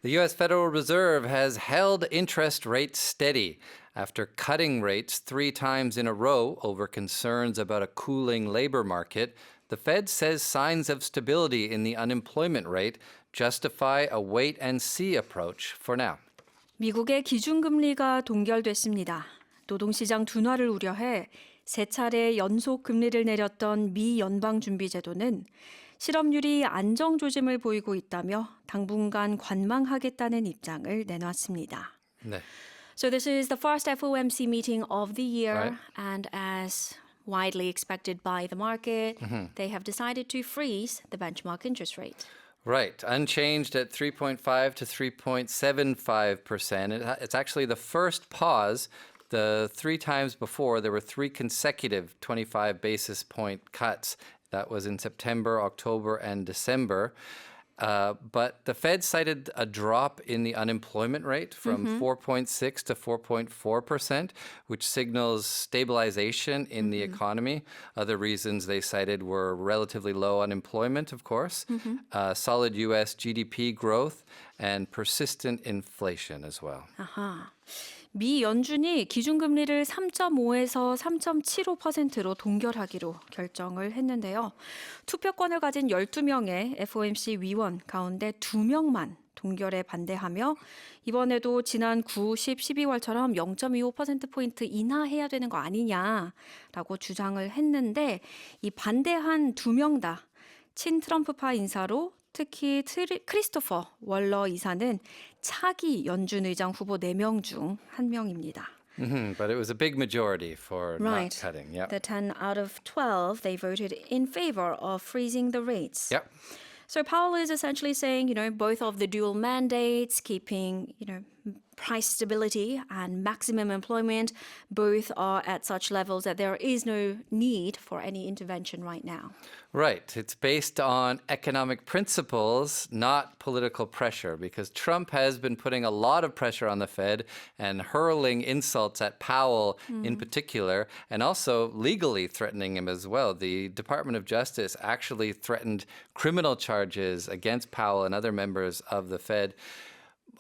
The U.S. Federal Reserve has held interest rates steady after cutting rates 3 times in a row over concerns about a cooling labor market. The Fed says signs of stability in the unemployment rate justify a wait-and-see approach for now. 미국의 기준금리가 동결됐습니다. 노동시장 둔화를 우려해 3차례 연속 금리를 내렸던 미 연방준비제도는 실업률이 안정 조짐을 보이고 있다며 당분간 관망하겠다는 입장을 내놨습니다. 네. So this is the first FOMC meeting of the year, Right. and as widely expected by the market, they have decided to freeze the benchmark interest rate. Right, unchanged at 3.5 to 3.75%. It's actually the first pause. The 3 times before, there were 3 consecutive 25 basis point cuts. That was in September, October, and December. But the Fed cited a drop in the unemployment rate from 4.6 to 4.4%, which signals stabilization in the economy. Other reasons they cited were relatively low unemployment, of course, solid U.S. GDP growth, and persistent inflation as well. 아하. 미 연준이 기준금리를 3.5에서 3.75%로 동결하기로 결정을 했는데요. 투표권을 가진 12명의 FOMC 위원 가운데 2명만 동결에 반대하며 이번에도 지난 9, 10, 12월처럼 0.25%포인트 인하해야 되는 거 아니냐라고 주장을 했는데 이 반대한 2명 다 친트럼프파 인사로 특히 크리스토퍼 월러 이사는 차기 연준 의장 후보 4명 중 1명입니다. But it was a big majority for Right. not cutting. Yep. The 10 out of 12, they voted in favor of freezing the rates. Yep. So Powell is essentially saying, both of the dual mandates, keeping, price stability and maximum employment, both are at such levels that there is no need for any intervention right now. Right. It's based on economic principles, not political pressure, because Trump has been putting a lot of pressure on the Fed and hurling insults at Powell in particular, and also legally threatening him as well. The Department of Justice actually threatened criminal charges against Powell and other members of the Fed.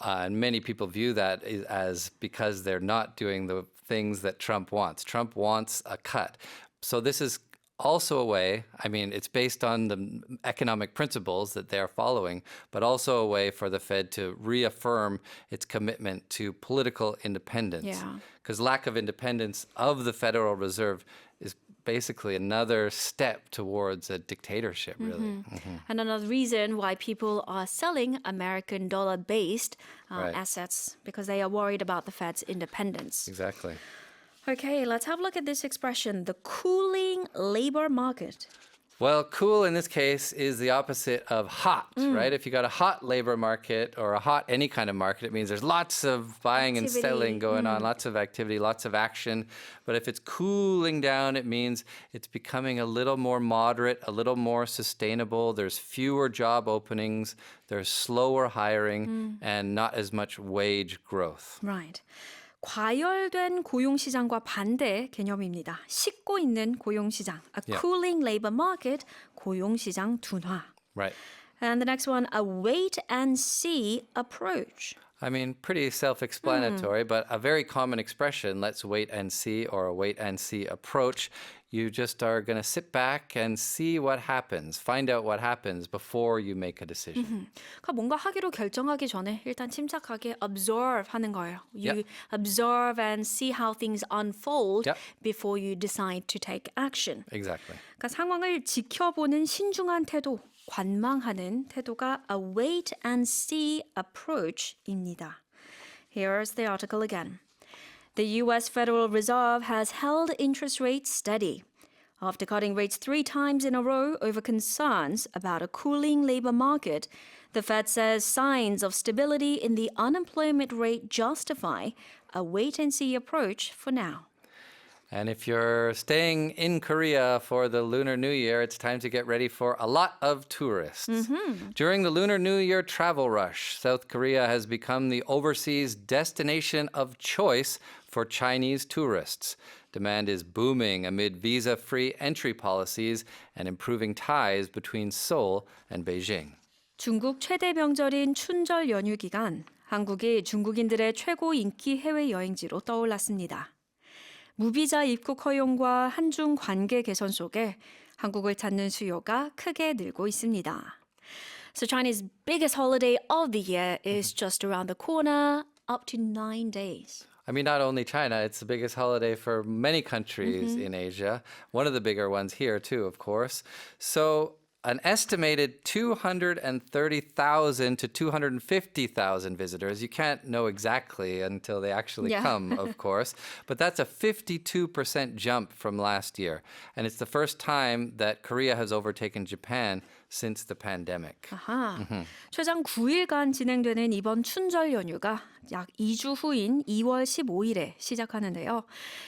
And many people view that as because they're not doing the things that Trump wants. Trump wants a cut. So this is also a way, it's based on the economic principles that they're following, but also a way for the Fed to reaffirm its commitment to political independence. Yeah. Because lack of independence of the Federal Reserve is basically another step towards a dictatorship, really. And another reason why people are selling American dollar-based Right. assets, because they are worried about the Fed's independence. Exactly. Okay, let's have a look at this expression, the cooling labor market. Well, cool in this case is the opposite of hot, right? If you got a hot labor market or a hot any kind of market, it means there's lots of buying and Activity. selling going on, lots of activity, lots of action. But if it's cooling down, it means it's becoming a little more moderate, a little more sustainable. There's fewer job openings, there's slower hiring, and not as much wage growth. Right. 과열된 고용시장과 반대 개념입니다. 식고 있는 고용시장, a Yeah. cooling labor market, 고용시장 둔화. Right. And the next one, a wait and see approach. Pretty self-explanatory, but a very common expression, let's wait and see, or a wait and see approach. You just are going to sit back and see what happens, find out what happens before you make a decision. 그러니까 뭔가 하기로 결정하기 전에 일단 침착하게 observe 하는 거예요. You Yep. observe and see how things unfold Yep. before you decide to take action. Exactly. 그러니까 상황을 지켜보는 신중한 태도, 관망하는 태도가 a wait and see approach입니다. Here's the article again. The U.S. Federal Reserve has held interest rates steady after cutting rates 3 times in a row over concerns about a cooling labor market. The Fed says signs of stability in the unemployment rate justify a wait-and-see approach for now. And if you're staying in Korea for the Lunar New Year, it's time to get ready for a lot of tourists. During the Lunar New Year travel rush, South Korea has become the overseas destination of choice for Chinese tourists. Demand is booming amid visa-free entry policies and improving ties between Seoul and Beijing. 중국 최대 명절인 춘절 연휴 기간, 한국이 중국인들의 최고 인기 해외 여행지로 떠올랐습니다. 무비자 입국 허용과 한중 관계 개선 속에 한국을 찾는 수요가 크게 늘고 있습니다. So China's biggest holiday of the year is just around the corner, up to 9 days. I mean, not only China, it's the biggest holiday for many countries in Asia. One of the bigger ones here, too, of course. So, an estimated 230,000 to 250,000 visitors. You can't know exactly until they actually come, of course. But that's a 52% jump from last year. And it's the first time that Korea has overtaken Japan since the pandemic. 아하. 최장 9일간 진행되는 이번 춘절 연휴가 약 2주 후인 2월 15일에 시작하는데요.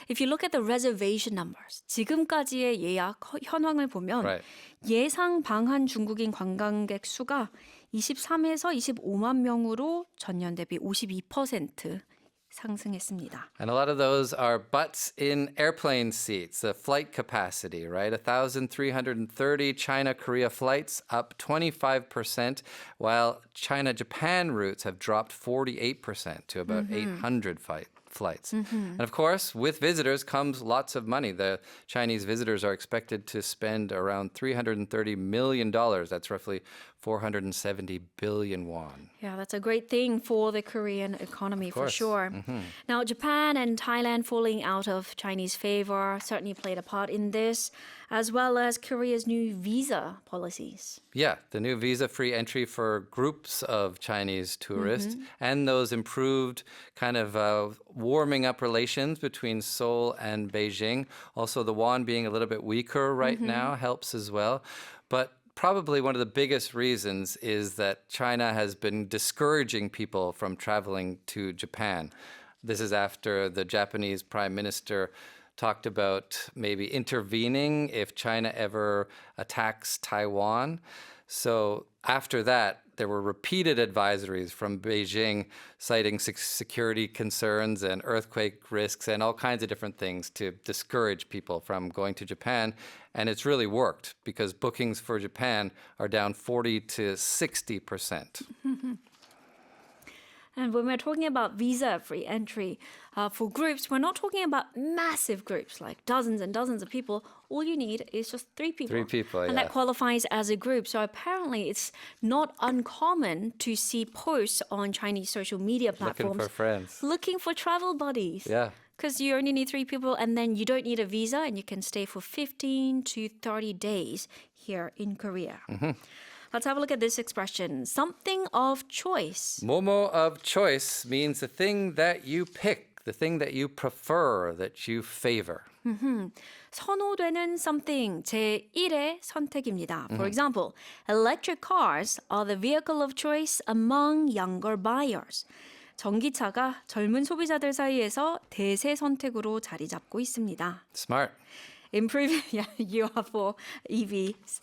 If you look at the reservation numbers, 지금까지의 예약 현황을 보면 Right. 예상 방한 중국인 관광객 수가 23에서 25만 명으로 전년 대비 52% 상승했습니다. And a lot of those are butts in airplane seats, the flight capacity, right? 1,330 China-Korea flights, up 25%, while China-Japan routes have dropped 48% to about 800 flights. And of course, with visitors comes lots of money. The Chinese visitors are expected to spend around $330 million. That's roughly 470 billion won. Yeah, that's a great thing for the Korean economy for course. sure. Now, Japan and Thailand falling out of Chinese favor certainly played a part in this, as well as Korea's new visa policies. Yeah, the new visa-free entry for groups of Chinese tourists and those improved kind of warming up relations between Seoul and Beijing. Also, the won being a little bit weaker right now helps as well. But probably one of the biggest reasons is that China has been discouraging people from traveling to Japan. This is after the Japanese Prime Minister talked about maybe intervening if China ever attacks Taiwan. So after that, there were repeated advisories from Beijing citing security concerns and earthquake risks and all kinds of different things to discourage people from going to Japan. And it's really worked because bookings for Japan are down 40 to 60%. And when we're talking about visa-free entry for groups, we're not talking about massive groups like dozens and dozens of people. All you need is just 3 people. 3 people, and yeah. that qualifies as a group. So apparently it's not uncommon to see posts on Chinese social media platforms. Looking for friends. Looking for travel buddies. Yeah. Because you only need 3 people and then you don't need a visa and you can stay for 15 to 30 days here in Korea. Let's have a look at this expression. Something of choice. Momo of choice means the thing that you pick, the thing that you prefer, that you favor. 선호되는 something 제1의 선택입니다. For example, electric cars are the vehicle of choice among younger buyers. 전기차가 젊은 소비자들 사이에서 대세 선택으로 자리 잡고 있습니다. Smart. Improving, yeah, you are for EVs.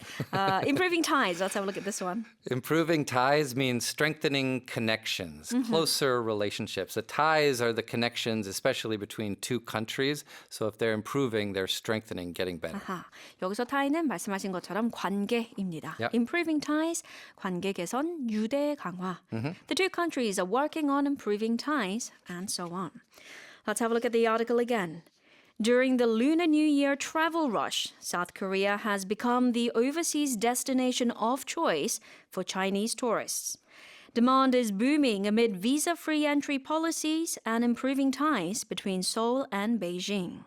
Improving ties. Let's have a look at this one. Improving ties means strengthening connections, closer relationships. The ties are the connections, especially between two countries. So if they're improving, they're strengthening, getting better. 아하, 여기서 tie는 말씀하신 것처럼 관계입니다. Yep. Improving ties, 관계 개선, 유대 강화. The two countries are working on improving ties, and so on. Let's have a look at the article again. During the Lunar New Year travel rush, South Korea has become the overseas destination of choice for Chinese tourists. Demand is booming amid visa-free entry policies and improving ties between Seoul and Beijing.